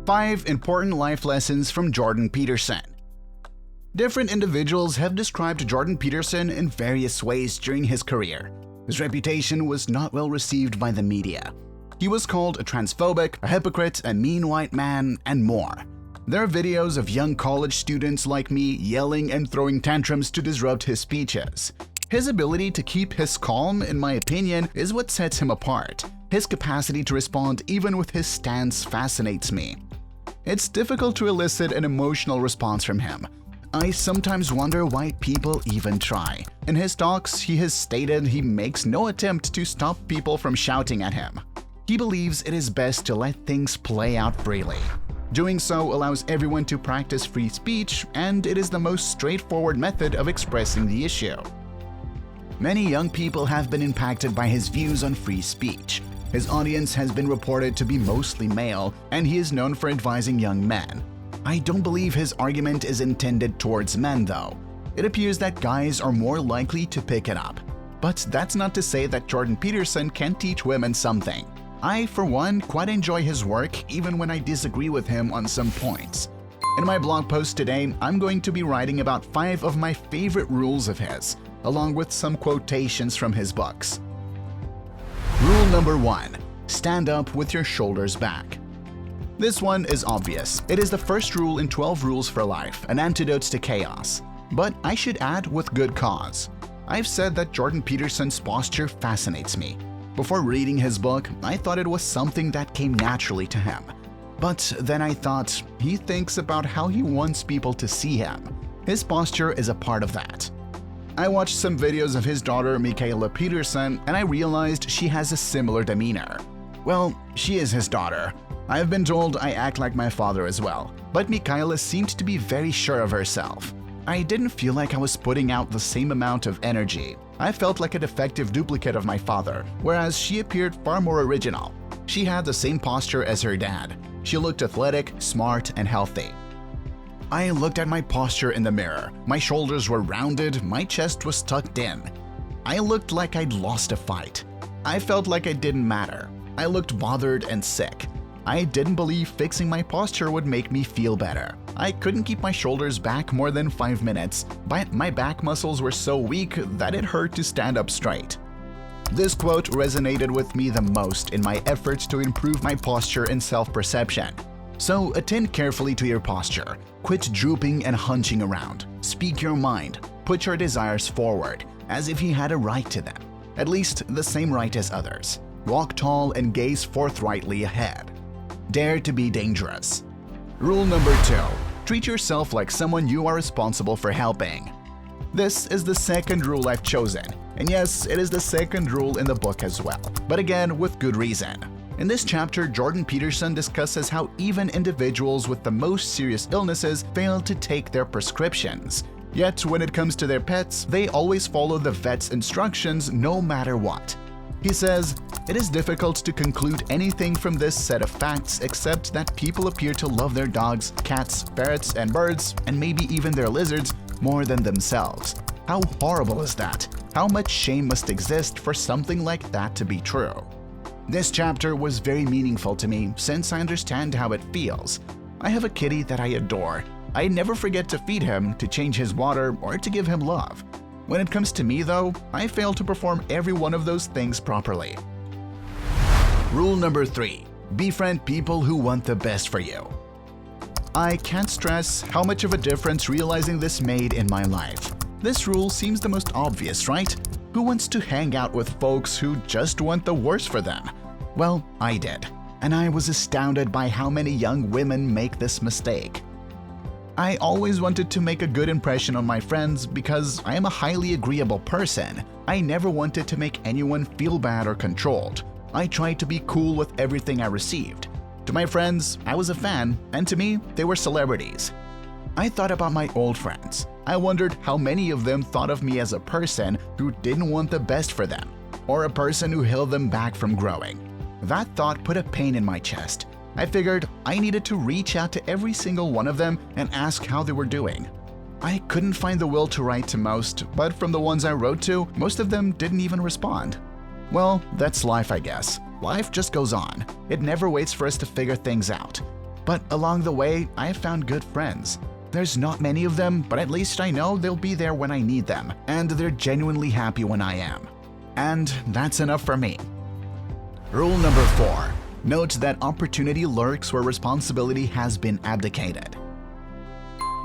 5 Important Life Lessons from Jordan Peterson. Different individuals have described Jordan Peterson in various ways during his career. His reputation was not well received by the media. He was called a transphobic, a hypocrite, a mean white man, and more. There are videos of young college students like me yelling and throwing tantrums to disrupt his speeches. His ability to keep his calm, in my opinion, is what sets him apart. His capacity to respond even with his stance fascinates me. It's difficult to elicit an emotional response from him. I sometimes wonder why people even try. In his talks, he has stated he makes no attempt to stop people from shouting at him. He believes it is best to let things play out freely. Doing so allows everyone to practice free speech, and it is the most straightforward method of expressing the issue. Many young people have been impacted by his views on free speech. His audience has been reported to be mostly male, and he is known for advising young men. I don't believe his argument is intended towards men, though. It appears that guys are more likely to pick it up. But that's not to say that Jordan Peterson can teach women something. I, for one, quite enjoy his work even when I disagree with him on some points. In my blog post today, I'm going to be writing about 5 of my favorite rules of his, along with some quotations from his books. Rule number 1. Stand up with your shoulders back. This one is obvious. It is the first rule in 12 Rules for Life, an antidote to chaos. But I should add with good cause. I've said that Jordan Peterson's posture fascinates me. Before reading his book, I thought it was something that came naturally to him. But then I thought, he thinks about how he wants people to see him. His posture is a part of that. I watched some videos of his daughter Jordan Peterson and I realized she has a similar demeanor. Well, she is his daughter. I've been told I act like my father as well, but Michaela seemed to be very sure of herself. I didn't feel like I was putting out the same amount of energy. I felt like a defective duplicate of my father, whereas she appeared far more original. She had the same posture as her dad. She looked athletic, smart, and healthy. I looked at my posture in the mirror. My shoulders were rounded, my chest was tucked in. I looked like I'd lost a fight. I felt like I didn't matter. I looked bothered and sick. I didn't believe fixing my posture would make me feel better. I couldn't keep my shoulders back more than 5 minutes, but my back muscles were so weak that it hurt to stand up straight. This quote resonated with me the most in my efforts to improve my posture and self-perception. So attend carefully to your posture. Quit drooping and hunching around. Speak your mind. Put your desires forward, as if you had a right to them. At least the same right as others. Walk tall and gaze forthrightly ahead. Dare to be dangerous. Rule number 2. Treat yourself like someone you are responsible for helping. This is the second rule I've chosen. And yes, it is the second rule in the book as well, but again with good reason. In this chapter, Jordan Peterson discusses how even individuals with the most serious illnesses fail to take their prescriptions. Yet when it comes to their pets, they always follow the vet's instructions no matter what. He says, "It is difficult to conclude anything from this set of facts except that people appear to love their dogs, cats, parrots, and birds, and maybe even their lizards, more than themselves. How horrible is that? How much shame must exist for something like that to be true?" This chapter was very meaningful to me since I understand how it feels. I have a kitty that I adore. I never forget to feed him, to change his water, or to give him love. When it comes to me though, I fail to perform every one of those things properly. Rule number 3. Befriend people who want the best for you. I can't stress how much of a difference realizing this made in my life. This rule seems the most obvious, right? Who wants to hang out with folks who just want the worst for them? Well, I did, and I was astounded by how many young women make this mistake. I always wanted to make a good impression on my friends because I am a highly agreeable person. I never wanted to make anyone feel bad or controlled. I tried to be cool with everything I received. To my friends, I was a fan, and to me, they were celebrities. I thought about my old friends. I wondered how many of them thought of me as a person who didn't want the best for them, or a person who held them back from growing. That thought put a pain in my chest. I figured I needed to reach out to every single one of them and ask how they were doing. I couldn't find the will to write to most, but from the ones I wrote to, most of them didn't even respond. Well, that's life, I guess. Life just goes on. It never waits for us to figure things out. But along the way, I have found good friends. There's not many of them, but at least I know they'll be there when I need them, and they're genuinely happy when I am. And that's enough for me. Rule number 4. Note that opportunity lurks where responsibility has been abdicated.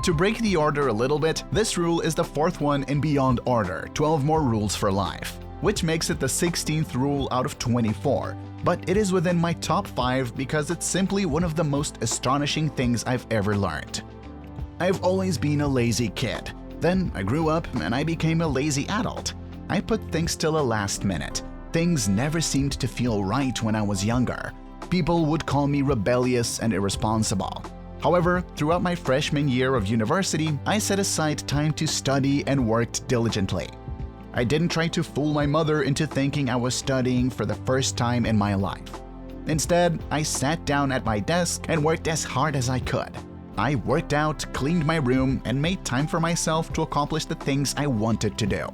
To break the order a little bit, this rule is the 4th one in Beyond Order, 12 More Rules for Life, which makes it the 16th rule out of 24, but it is within my top 5 because it's simply one of the most astonishing things I've ever learned. I've always been a lazy kid. Then I grew up and I became a lazy adult. I put things till the last minute. Things never seemed to feel right when I was younger. People would call me rebellious and irresponsible. However, throughout my freshman year of university, I set aside time to study and worked diligently. I didn't try to fool my mother into thinking I was studying for the first time in my life. Instead, I sat down at my desk and worked as hard as I could. I worked out, cleaned my room, and made time for myself to accomplish the things I wanted to do.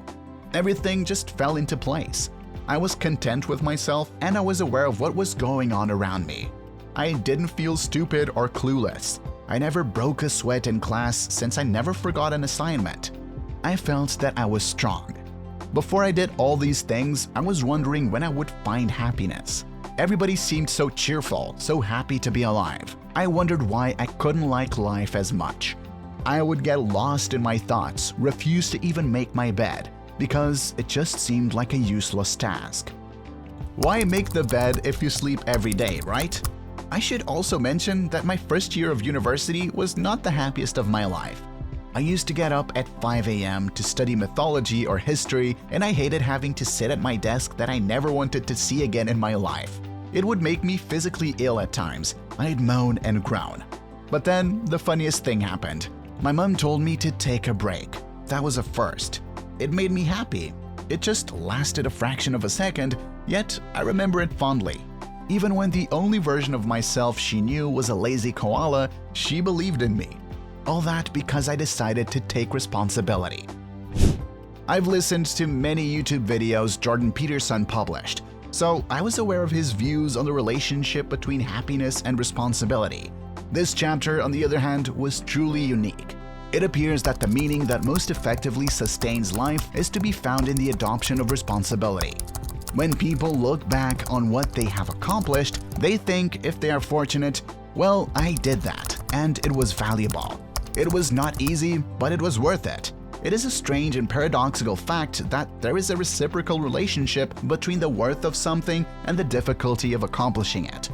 Everything just fell into place. I was content with myself and I was aware of what was going on around me. I didn't feel stupid or clueless. I never broke a sweat in class since I never forgot an assignment. I felt that I was strong. Before I did all these things, I was wondering when I would find happiness. Everybody seemed so cheerful, so happy to be alive. I wondered why I couldn't like life as much. I would get lost in my thoughts, refuse to even make my bed, because it just seemed like a useless task. Why make the bed if you sleep every day, right? I should also mention that my first year of university was not the happiest of my life. I used to get up at 5 a.m. to study mythology or history, and I hated having to sit at my desk that I never wanted to see again in my life. It would make me physically ill at times. I'd moan and groan. But then, the funniest thing happened. My mom told me to take a break. That was a first. It made me happy. It just lasted a fraction of a second, yet I remember it fondly. Even when the only version of myself she knew was a lazy koala, she believed in me. All that because I decided to take responsibility. I've listened to many YouTube videos Jordan Peterson published, so I was aware of his views on the relationship between happiness and responsibility. This chapter, on the other hand, was truly unique. It appears that the meaning that most effectively sustains life is to be found in the adoption of responsibility. When people look back on what they have accomplished, they think if they are fortunate, well, I did that, and it was valuable. It was not easy, but it was worth it. It is a strange and paradoxical fact that there is a reciprocal relationship between the worth of something and the difficulty of accomplishing it.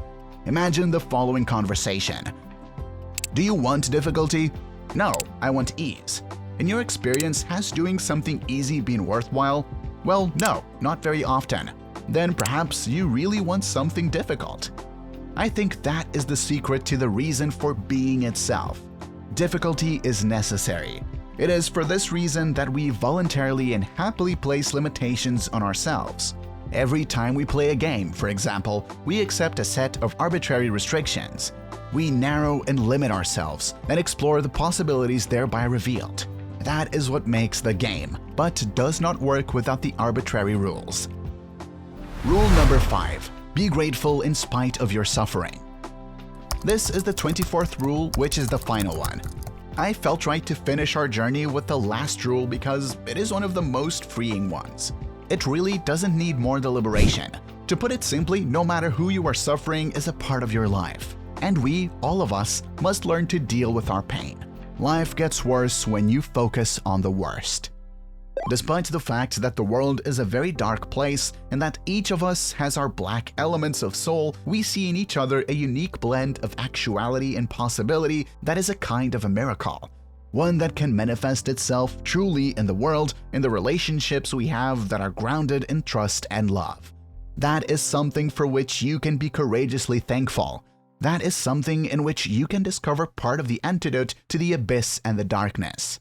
Imagine the following conversation. Do you want difficulty? No, I want ease. In your experience, has doing something easy been worthwhile? Well, no, not very often. Then perhaps you really want something difficult. I think that is the secret to the reason for being itself. Difficulty is necessary. It is for this reason that we voluntarily and happily place limitations on ourselves. Every time we play a game, for example, we accept a set of arbitrary restrictions. We narrow and limit ourselves and explore the possibilities thereby revealed. That is what makes the game, but does not work without the arbitrary rules. Rule number 5. Be grateful in spite of your suffering. This is the 24th rule, which is the final one. I felt right to finish our journey with the last rule because it is one of the most freeing ones. It really doesn't need more deliberation. To put it simply, no matter who you are suffering is a part of your life. And we, all of us, must learn to deal with our pain. Life gets worse when you focus on the worst. Despite the fact that the world is a very dark place and that each of us has our black elements of soul, we see in each other a unique blend of actuality and possibility that is a kind of a miracle. One that can manifest itself truly in the world, in the relationships we have that are grounded in trust and love. That is something for which you can be courageously thankful. That is something in which you can discover part of the antidote to the abyss and the darkness.